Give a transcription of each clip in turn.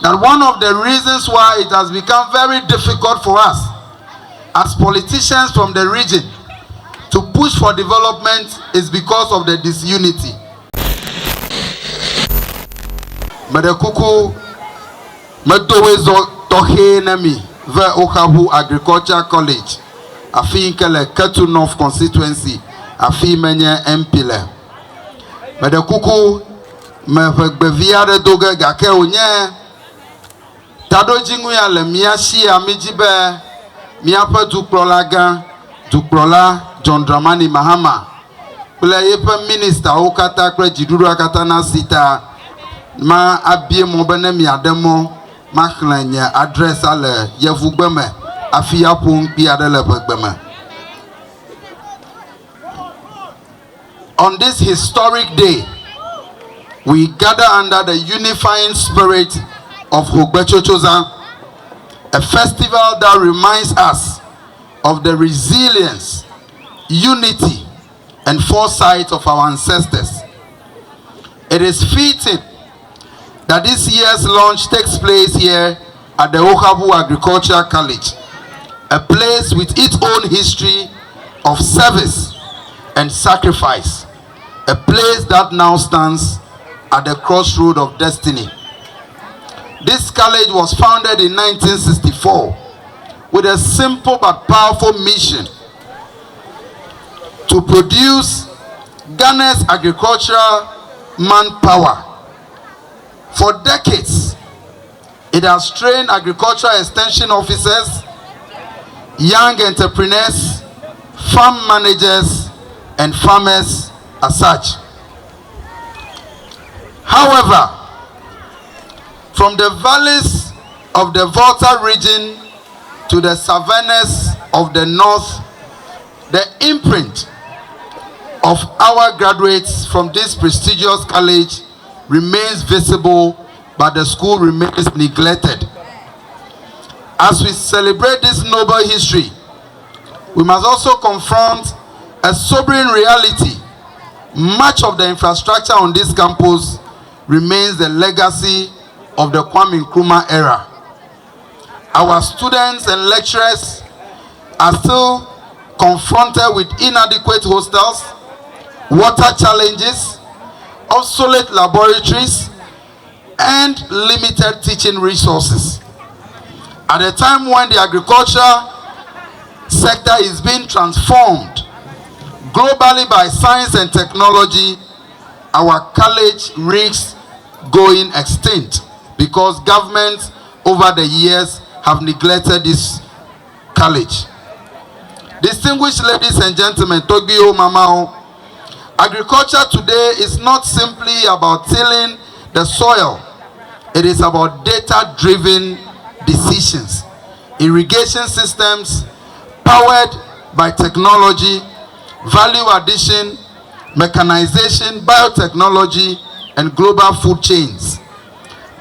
that one of the reasons why it has become very difficult for us as politicians from the region to push for development is because of the disunity. Madekuku Medowezo Tohe Nemi Ve Okabu Agriculture College Afi Nkele Ketu North Constituency Afi Menye Mpile Madekuku Mevegbeviade Doge Gake Unye Tado Jingu ya le miashi ya mijibe miapa dukprola John Dramani Mahama Ple yepe minister okata kre jiduru akata na sita ma abie mo bene mi ademo ma khlanye address ale yevugbeme afi yapon bi adele begbeme. On this historic day, we gather under the unifying spirit of Hogbetsotso, a festival that reminds us of the resilience, unity, and foresight of our ancestors. It is fitting that this year's launch takes place here at the Okabu Agricultural College, a place with its own history of service and sacrifice, a place that now stands at the crossroad of destiny. This college was founded in 1964 with a simple but powerful mission to produce Ghana's agricultural manpower. For decades, it has trained agricultural extension officers, young entrepreneurs, farm managers, and farmers as such. However, from the valleys of the Volta region to the savannas of the north, the imprint of our graduates from this prestigious college remains visible, but the school remains neglected. As we celebrate this noble history, we must also confront a sobering reality. Much of the infrastructure on this campus remains the legacy of the Kwame Nkrumah era. Our students and lecturers are still confronted with inadequate hostels, water challenges, obsolete laboratories, and limited teaching resources. At a time when the agriculture sector is being transformed globally by science and technology, our college risks going extinct because governments over the years have neglected this college. Distinguished ladies and gentlemen, Togio Mamao, agriculture today is not simply about tilling the soil. It is about data-driven decisions, irrigation systems powered by technology, value addition, mechanization, biotechnology, and global food chains.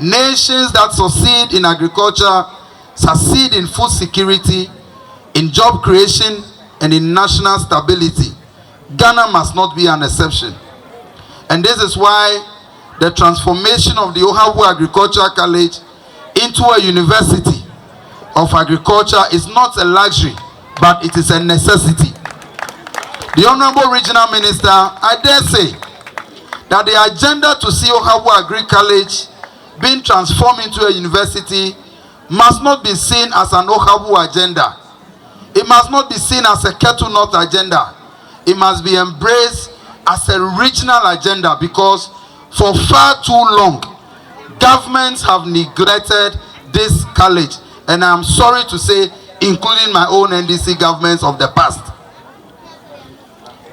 Nations that succeed in agriculture succeed in food security, in job creation, and in national stability. Ghana must not be an exception. And this is why the transformation of the Okabu Agricultural College into a university of agriculture is not a luxury, but it is a necessity. The Honorable Regional Minister, I dare say that the agenda to see Okabu Agri College being transformed into a university must not be seen as an Okabu agenda. It must not be seen as a Ketu North agenda. It must be embraced as a regional agenda, because for far too long, governments have neglected this college. And I'm sorry to say, including my own NDC governments of the past.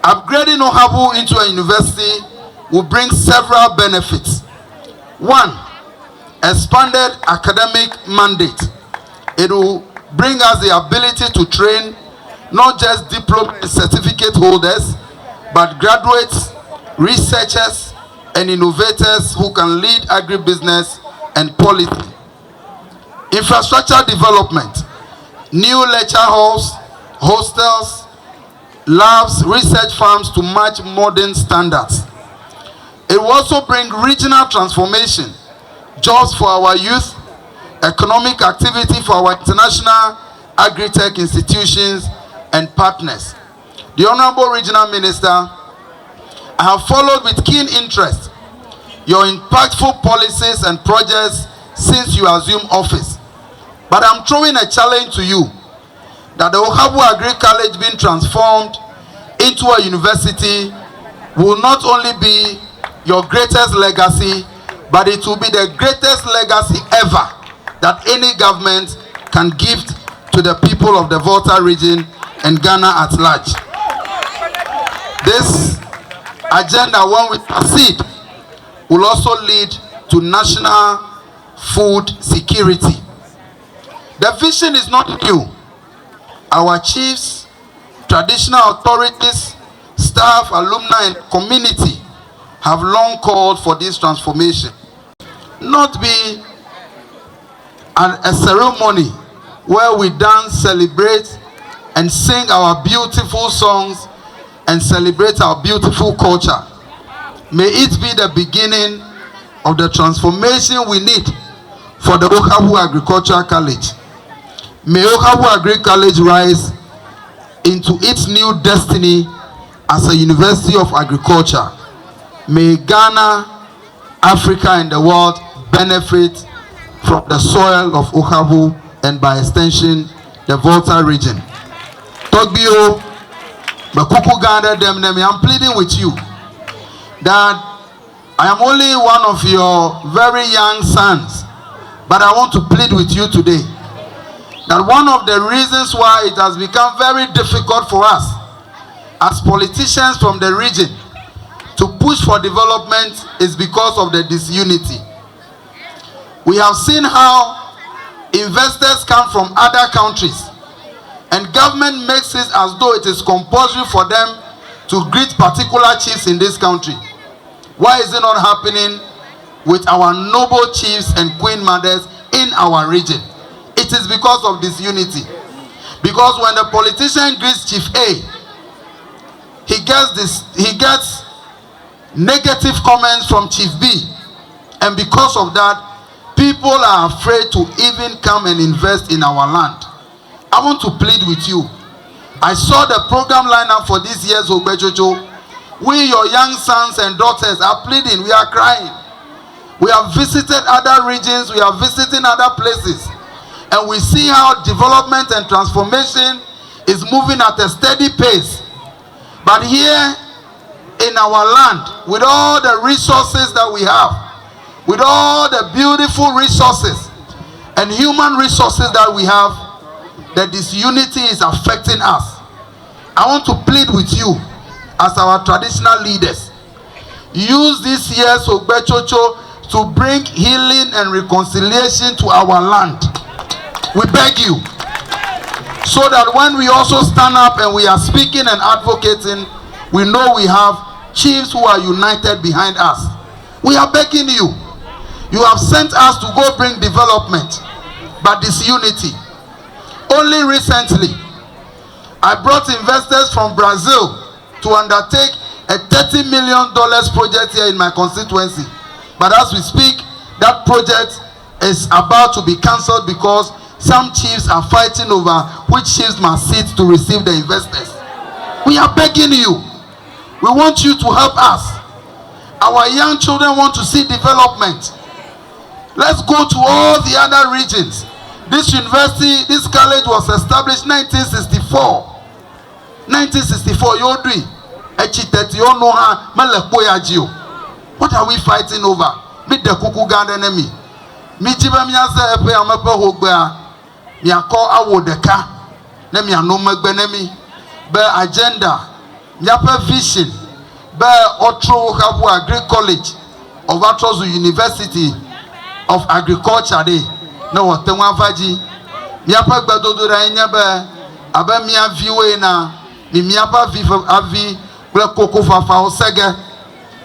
Upgrading Okabu into a university will bring several benefits. One, expanded academic mandate. It will bring us the ability to train not just diploma and certificate holders, but graduates, researchers, and innovators who can lead agribusiness and policy. Infrastructure development, new lecture halls, hostels, labs, research farms to match modern standards. It will also bring regional transformation, jobs for our youth, economic activity for our international agri-tech institutions and partners. The Honorable Regional Minister, I have followed with keen interest your impactful policies and projects since you assumed office. But I'm throwing a challenge to you that the Ohabu Agri College being transformed into a university will not only be your greatest legacy, but it will be the greatest legacy ever that any government can give to the people of the Volta region and Ghana at large. This agenda, when we proceed, will also lead to national food security. The vision is not new. Our chiefs, traditional authorities, staff, alumni, and community have long called for this transformation. Not be a ceremony where we dance, celebrate, and sing our beautiful songs and celebrate our beautiful culture. May it be the beginning of the transformation we need for the Ohabu Agricultural College. May Ohabu Agri College rise into its new destiny as a University of Agriculture. May Ghana, Africa, and the world benefit from the soil of Ohabu and by extension, the Volta region. Togbio, Bakuku Ganda Demnemi, I'm pleading with you that I am only one of your very young sons, but I want to plead with you today that one of the reasons why it has become very difficult for us as politicians from the region to push for development is because of the disunity. We have seen how investors come from other countries and government makes it as though it is compulsory for them to greet particular chiefs in this country. Why is it not happening with our noble chiefs and queen mothers in our region? It is because of disunity. Because when the politician greets Chief A, he gets negative comments from Chief B, and because of that, people are afraid to even come and invest in our land. I want to plead with you. I saw the program lineup for this year's Hogbetsotso. We, your young sons and daughters, are pleading. We are crying. We have visited other regions. We are visiting other places. And we see how development and transformation is moving at a steady pace. But here in our land, with all the resources that we have, with all the beautiful resources and human resources that we have, that disunity is affecting us. I want to plead with you as our traditional leaders. Use this year's Hogbetsotso to bring healing and reconciliation to our land. We beg you, so that when we also stand up and we are speaking and advocating, we know we have chiefs who are united behind us. We are begging you. You have sent us to go bring development, but disunity. Only recently, I brought investors from Brazil to undertake a $30 million project here in my constituency. But as we speak, that project is about to be cancelled because some chiefs are fighting over which chiefs must sit to receive the investors. We are begging you. We want you to help us. Our young children want to see development. Let's go to all the other regions. This university, this college was established 1964. 1964, Yodri. What are we fighting over? Meet the Kuku Garden enemy. Michiba Miasa Epe Amape Hogbea. Miako Awodeka. Nemi Anoma Benemi. Be agenda. Miapa vision. Be Otro Habu Agri College of Atrozu University of Agriculture Day. No what Vaji. Miapa Badodura Inyabe. Abe Mia Viwe na. Miapa Viva Avi. Koko Fafa Osege.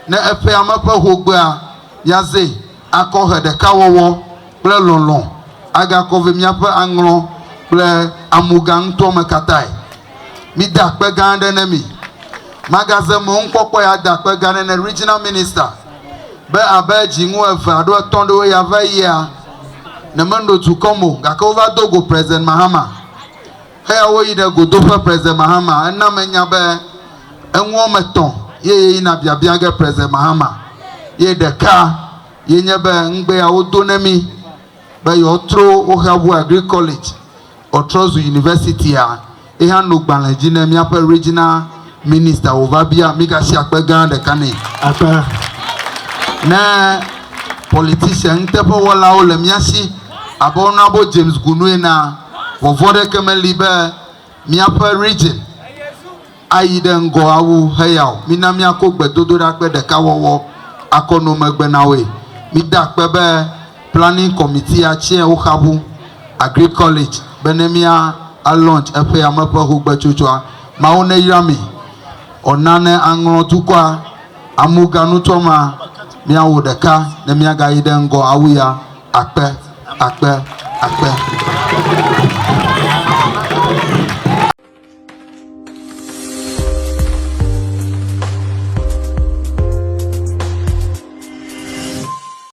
Ne Epe Amape Hogbea. Yaze. Ako Hedeka Wowo. Ple lolon aga kove miape anglo ple amugang to mekatai mi dakpe gande nemi magaze mo nkokpo ya dakpe gande ne regional minister be abe jingu efa do tondo ya va ya Nemando to come, Gakova Dogo, President Mahama. Hey, away the go do President Mahama, and Namenyabe, and Wometon, ye in a Biabiaga President Mahama. Ye the car, ye never ngbe audonemi, by your throw or have Agri College or Trozu University. Ehan no Banajina, Miapa Regional Minister Ovabia, Mikashiakbegan, the Kane. Na politician, Tepo Wala Olemiashi, Abonabo James Gunuena, Vovode Kemelibe, Miapa Region. I then go awu heyao, Minamiako Bedodorakbe de Kawawo, Akono Megbenawe, Midak Bebe, Planning Committee, Chair Okabu, Agri College, Benemia, a launch, a pay a mapa Hogbetsotso, Maone Yami, Onane Anlo Tukwa, Amuga Nutoma, Miawo Deka, Nemiaga Iden go Awuya, Akpe.